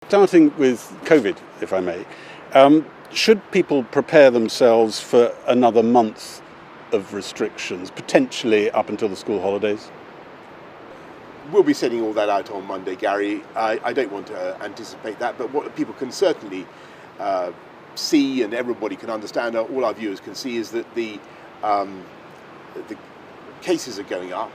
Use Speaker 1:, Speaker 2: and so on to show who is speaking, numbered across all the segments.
Speaker 1: Starting with COVID, if I may, should people prepare themselves for another month of restrictions, potentially up until the school holidays?
Speaker 2: We'll be setting all that out on Monday, Gary. I don't want to anticipate that, but what people can certainly see and everybody can understand, all our viewers can see, is that the cases are going up,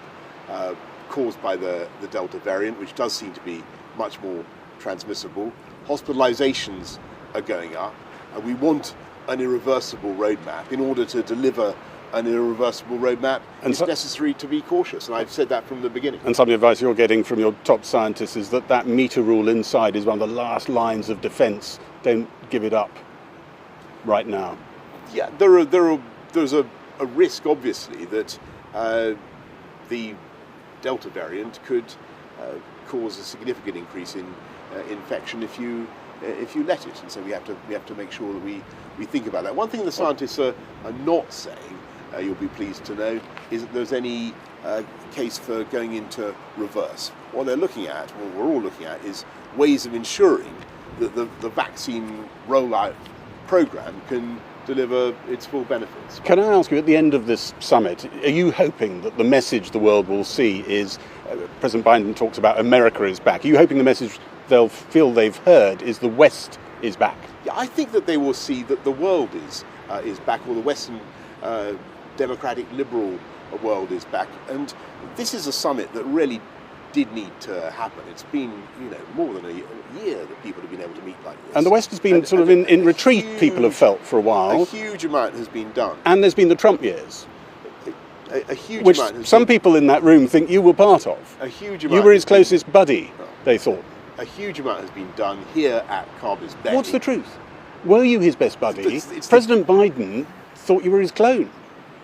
Speaker 2: caused by the Delta variant, which does seem to be much more transmissible. Hospitalizations are going up, and we want an irreversible roadmap. In order to deliver an irreversible roadmap, it's necessary to be cautious, and I've said that from the beginning.
Speaker 1: And some of the advice you're getting from your top scientists is that meter rule inside is one of the last lines of defence. Don't give it up right now.
Speaker 2: Yeah, there's a risk, obviously, that the Delta variant could cause a significant increase in infection if you let it, and so we have to make sure that we think about that. One thing the scientists are not saying, you'll be pleased to know, is that there's any case for going into reverse. What they're looking at, what we're all looking at, is ways of ensuring that the vaccine rollout program can deliver its full benefits.
Speaker 1: Can I ask you, at the end of this summit, are you hoping that the message the world will see is, President Biden talks about America is back, are you hoping the message they'll feel they've heard is the West is back?
Speaker 2: Yeah, I think that they will see that the world is back, or the Western democratic liberal world is back, and this is a summit that really did need to happen. It's been, more than a year that people have been able to meet like this.
Speaker 1: And the West has been in retreat, people have felt, for a while.
Speaker 2: A huge amount has been done.
Speaker 1: And there's been the Trump years.
Speaker 2: A huge
Speaker 1: which
Speaker 2: amount has
Speaker 1: some people in that room think you were part of.
Speaker 2: A huge amount.
Speaker 1: You were his closest buddy, they thought.
Speaker 2: A huge amount has been done here at Carver's Bay.
Speaker 1: What's the truth? Were you his best buddy? President Biden thought you were his clone.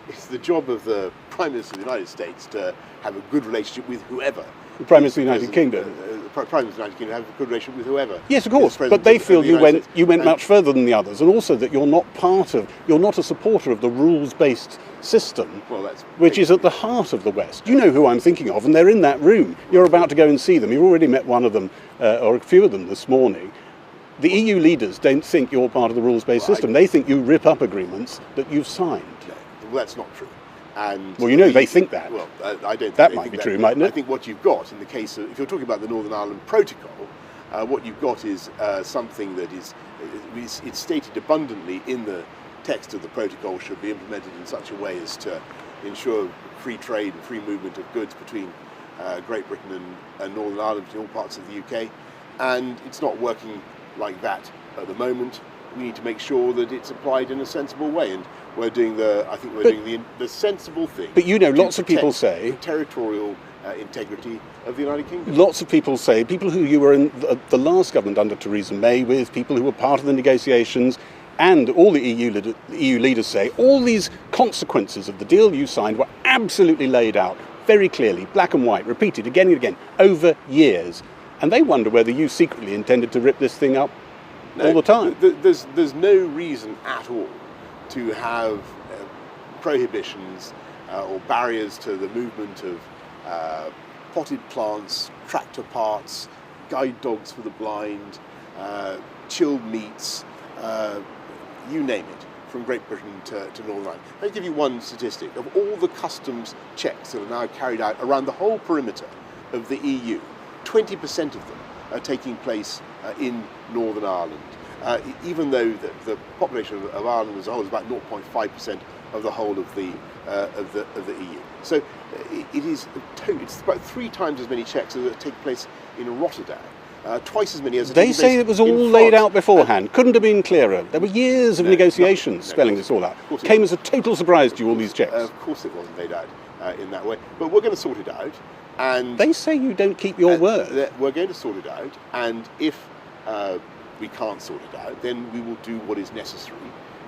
Speaker 2: It's the job of the Prime Minister of the United States to have a good relationship with whoever.
Speaker 1: The Prime Minister of the United Kingdom.
Speaker 2: The Prime Minister of the United Kingdom have a good relationship with whoever.
Speaker 1: Yes, of course, but they feel you went much further than the others, and also that you're not a supporter of the rules-based system, which is at the heart of the West. You know who I'm thinking of, and they're in that room. You're about to go and see them. You've already met one of them, or a few of them this morning. The EU leaders don't think you're part of the rules-based system. They think you rip up agreements that you've signed.
Speaker 2: No, well, that's not true. And
Speaker 1: they think that.
Speaker 2: Well, I don't.
Speaker 1: That might be true, mightn't it?
Speaker 2: I think what you've got in the case of, if you're talking about the Northern Ireland Protocol, what you've got is something that it's stated abundantly in the text of the protocol should be implemented in such a way as to ensure free trade and free movement of goods between Great Britain and Northern Ireland, between all parts of the UK, and it's not working like that at the moment. We need to make sure that it's applied in a sensible way, and we're doing the sensible thing.
Speaker 1: But lots of people say
Speaker 2: the territorial integrity of the United Kingdom.
Speaker 1: Lots of people say, people who you were in the last government under Theresa May with, people who were part of the negotiations, and all the EU leaders say, all these consequences of the deal you signed were absolutely laid out very clearly, black and white, repeated again and again, over years. And they wonder whether you secretly intended to rip this thing up all the time.
Speaker 2: There's no reason at all to have prohibitions or barriers to the movement of potted plants, tractor parts, guide dogs for the blind, chilled meats, you name it, from Great Britain to Northern Ireland. Let me give you one statistic. Of all the customs checks that are now carried out around the whole perimeter of the EU, 20% of them are taking place in Northern Ireland, even though the population of Ireland as a whole is about 0.5% of the whole of the EU. So it's about 3 times as many checks that take place in Rotterdam. Twice as many as
Speaker 1: they say. It was all laid out beforehand. Couldn't have been clearer. There were years of negotiations spelling this all out. Came as a total surprise to you, all these checks.
Speaker 2: Of course it wasn't laid out in that way. But we're going to sort it out. And
Speaker 1: they say you don't keep your word.
Speaker 2: We're going to sort it out. And if we can't sort it out, then we will do what is necessary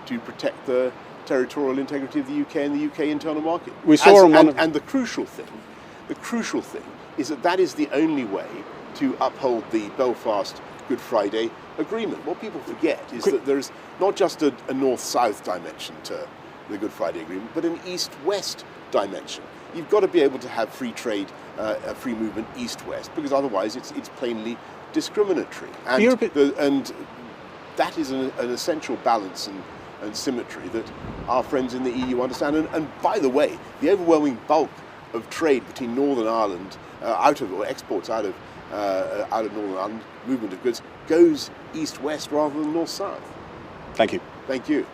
Speaker 2: to protect the territorial integrity of the UK and the UK internal market.
Speaker 1: We saw
Speaker 2: and the crucial thing is that is the only way to uphold the Belfast Good Friday Agreement. What people forget is that there's not just a north-south dimension to the Good Friday Agreement, but an east-west dimension. You've got to be able to have free trade, free movement east-west, because otherwise it's plainly discriminatory. And that is an essential balance and symmetry that our friends in the EU understand. And by the way, the overwhelming bulk of trade between Northern Ireland, exports out of Northern Ireland, movement of goods, goes east-west rather than north-south.
Speaker 1: Thank you.
Speaker 2: Thank you.